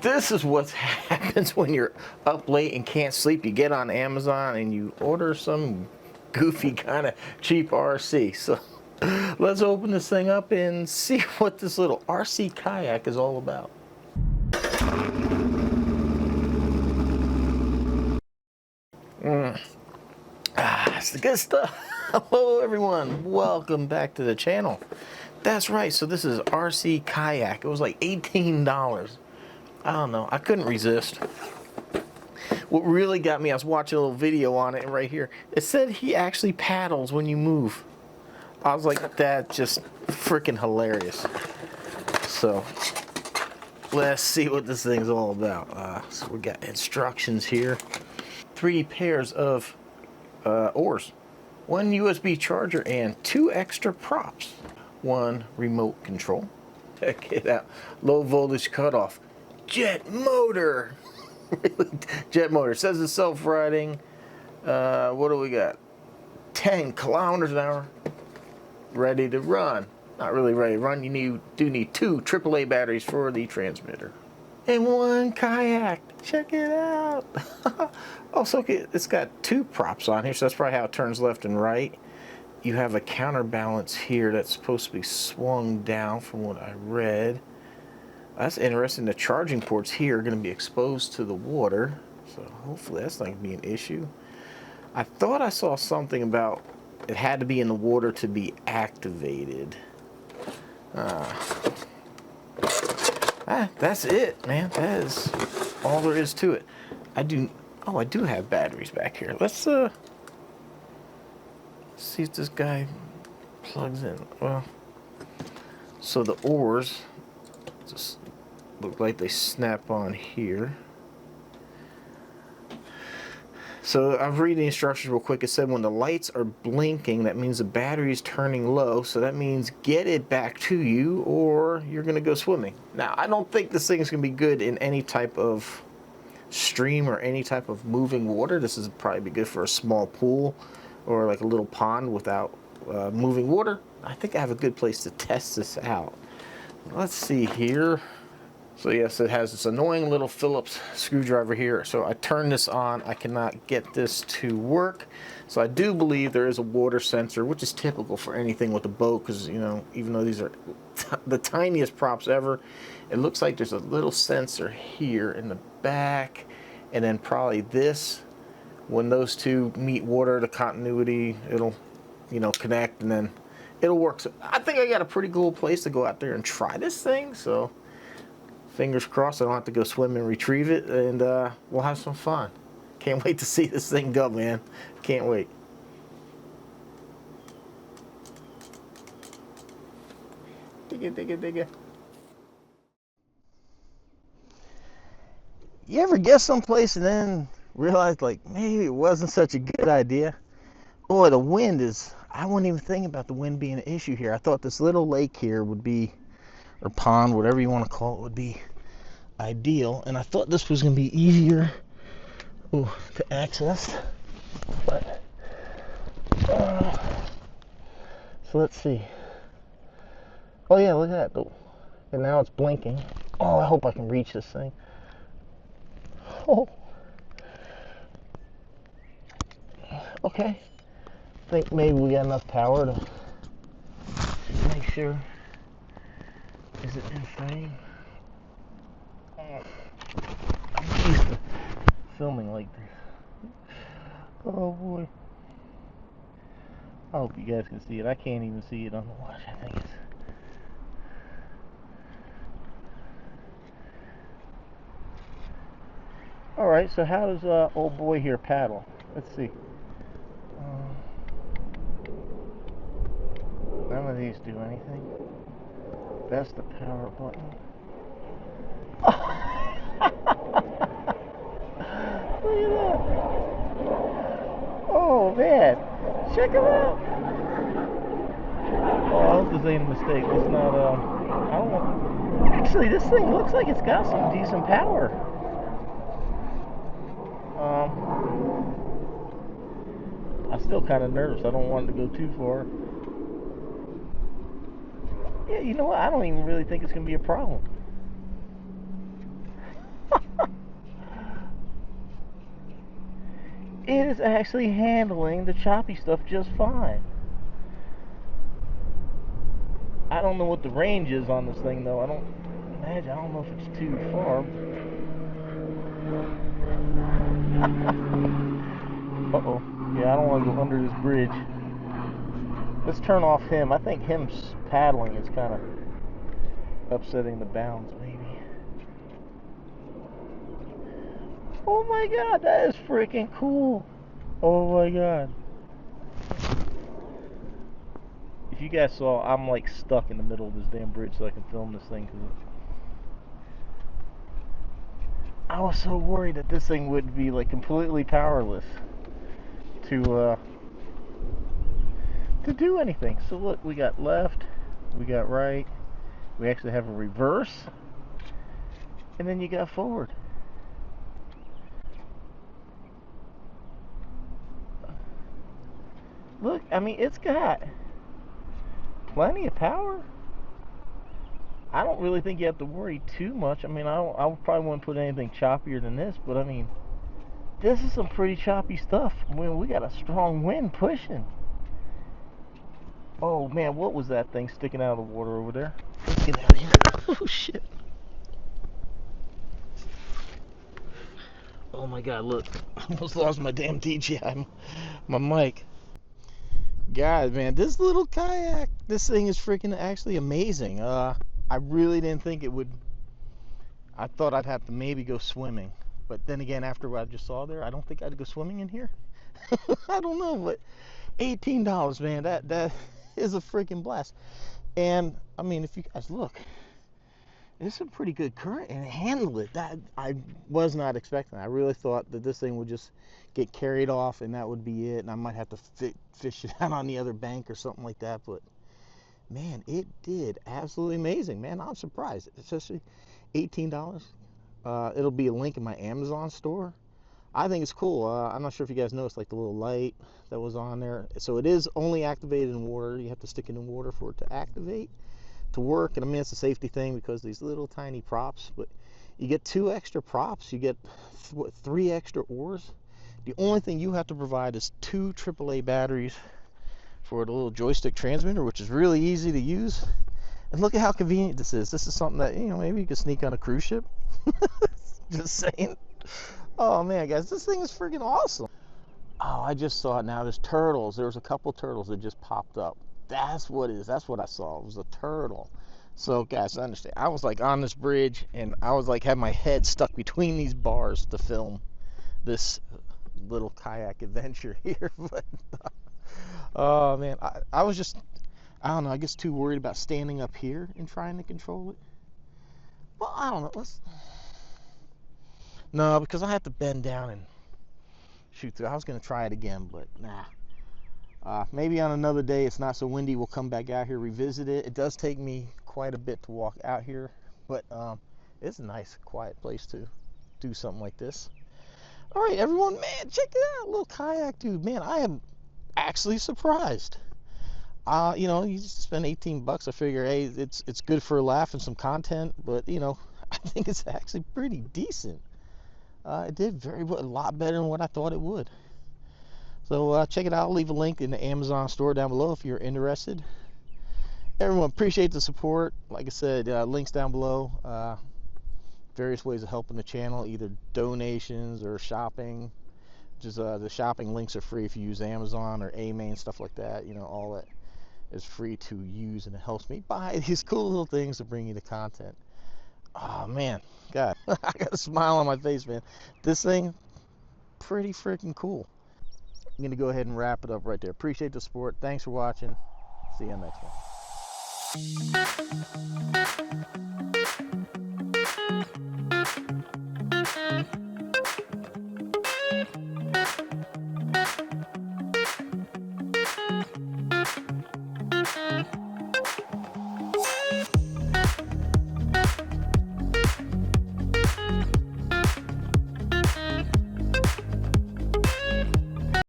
This is what happens when you're up late and can't sleep. You get on Amazon and you order some goofy kind of cheap RC. So let's open this thing up and see what this little RC kayak is all about. It's the good stuff. Hello everyone, welcome back to the channel. That's right, so this is RC Kayak. It was like $18. I don't know, I couldn't resist. What really got me, I was watching a little video on it, and right here, it said he actually paddles when you move. I was like, that's just freaking hilarious. So, let's see what this thing's all about. So we got instructions here. 3 pairs of oars, 1 USB charger, and 2 extra props. 1 remote control. Check it out. Low voltage cutoff. Jet motor. Jet motor. It says it's self-riding. What do we got? 10 kilometers an hour. Ready to run. Not really ready to run. You do need 2 AAA batteries for the transmitter. And 1 kayak. Check it out. Also, it's got 2 props on here, so that's probably how it turns left and right. You have a counterbalance here that's supposed to be swung down from what I read. That's interesting. The charging ports here are going to be exposed to the water, so hopefully that's not going to be an issue. I thought I saw something about it had to be in the water to be activated. That's it, man. That is all there is to it. I do have batteries back here. Let's see if this guy plugs in. Well, so the oars just look like they snap on here. So I've read the instructions real quick. It said when the lights are blinking, that means the battery is turning low. So that means get it back to you or you're going to go swimming. Now, I don't think this thing is going to be good in any type of stream or any type of moving water. This is probably be good for a small pool or like a little pond without moving water. I think I have a good place to test this out. Let's see here. So yes, it has this annoying little Phillips screwdriver here. So I turn this on, I cannot get this to work. So I do believe there is a water sensor, which is typical for anything with a boat, because you know, even though these are the tiniest props ever, it looks like there's a little sensor here in the back, and then probably this. When those two meet water, the continuity, it'll, you know, connect, and then it'll work. So I think I got a pretty cool place to go out there and try this thing. So fingers crossed I don't have to go swim and retrieve it, and we'll have some fun. Can't wait to see this thing go, man. Can't wait. Dig it, dig it, dig it. You ever get someplace and then realize like maybe it wasn't such a good idea? Boy, the wind is, I wouldn't even think about the wind being an issue here. I thought this little lake here would be, or pond, whatever you want to call it, would be ideal, and I thought this was going to be easier to access, but so let's see. Oh yeah, look at that. And now it's blinking. Oh, I hope I can reach this thing. Oh, okay. I think maybe we got enough power to make sure. Is it in frame? I'm used to filming like this. Oh boy. I hope you guys can see it. I can't even see it on the watch. I think it's... Alright, so how does old boy here paddle? Let's see. None of these do anything. That's the power button. Look at that. Oh man, check it out. Oh, I hope this ain't a mistake. It's not, I don't know. Actually, this thing looks like it's got some decent power. I'm still kind of nervous. I don't want it to go too far. Yeah, you know what? I don't even really think it's going to be a problem. is actually handling the choppy stuff just fine. I don't know what the range is on this thing though. I don't know if it's too far. Uh-oh. Yeah, I don't want to go under this bridge. Let's turn off him. I think him paddling is kind of upsetting the bounds, maybe. Oh my god, that is freaking cool. Oh my god. If you guys saw, I'm like stuck in the middle of this damn bridge so I can film this thing. Cause I was so worried that this thing would be like completely powerless to do anything. So look, we got left, we got right, we actually have a reverse, and then you got forward. Look, I mean, it's got plenty of power. I don't really think you have to worry too much. I mean, I probably wouldn't put anything choppier than this, but I mean, this is some pretty choppy stuff. I mean, we got a strong wind pushing. Oh man, what was that thing sticking out of the water over there? Let's get out of here. Oh shit. Oh my god, look. I almost lost my damn DJI, my mic. God, man, this little kayak, this thing is freaking actually amazing. I really didn't think it would. I thought I'd have to maybe go swimming. But then again, after what I just saw there, I don't think I'd go swimming in here. I don't know, but $18, man, that is a freaking blast. And I mean, if you guys look, it's a pretty good current and handle it. That I was not expecting. I really thought that this thing would just get carried off and that would be it, and I might have to fish it out on the other bank or something like that. But man, it did absolutely amazing, man. I'm surprised, especially $18. It'll be a link in my Amazon store. I think it's cool. I'm not sure if you guys noticed, like the little light that was on there. So it is only activated in water. You have to stick it in water for it to activate, to work. And I mean, it's a safety thing because these little tiny props, but you get 2 extra props. You get 3 extra oars. The only thing you have to provide is 2 AAA batteries for the little joystick transmitter, which is really easy to use. And look at how convenient this is. This is something that, you know, maybe you could sneak on a cruise ship. Just saying. Oh man, guys, this thing is freaking awesome. Oh, I just saw it now. There's turtles. There was a couple turtles that just popped up. That's what it is. That's what I saw. It was a turtle. So guys, understand, I was like on this bridge and I was like had my head stuck between these bars to film this little kayak adventure here. But oh man, I was just, I don't know, I guess too worried about standing up here and trying to control it. Well, I don't know. No, because I have to bend down and shoot through. I was going to try it again, but nah. Maybe on another day, it's not so windy, we'll come back out here, revisit it. It does take me quite a bit to walk out here, but it's a nice, quiet place to do something like this. All right, everyone, man, check it out. Little kayak dude, man, I am actually surprised. You know, you just spend 18 bucks. I figure, hey, it's good for a laugh and some content, but you know, I think it's actually pretty decent. It did a lot better than what I thought it would. So check it out. I'll leave a link in the Amazon store down below if you're interested. Everyone, appreciate the support. Like I said, links down below. Various ways of helping the channel, either donations or shopping. Just the shopping links are free if you use Amazon or AMAIN, stuff like that. You know, all that is free to use, and it helps me buy these cool little things to bring you the content. Oh man, God, I got a smile on my face, man. This thing, pretty freaking cool. I'm gonna go ahead and wrap it up right there. Appreciate the support. Thanks for watching. See you next one.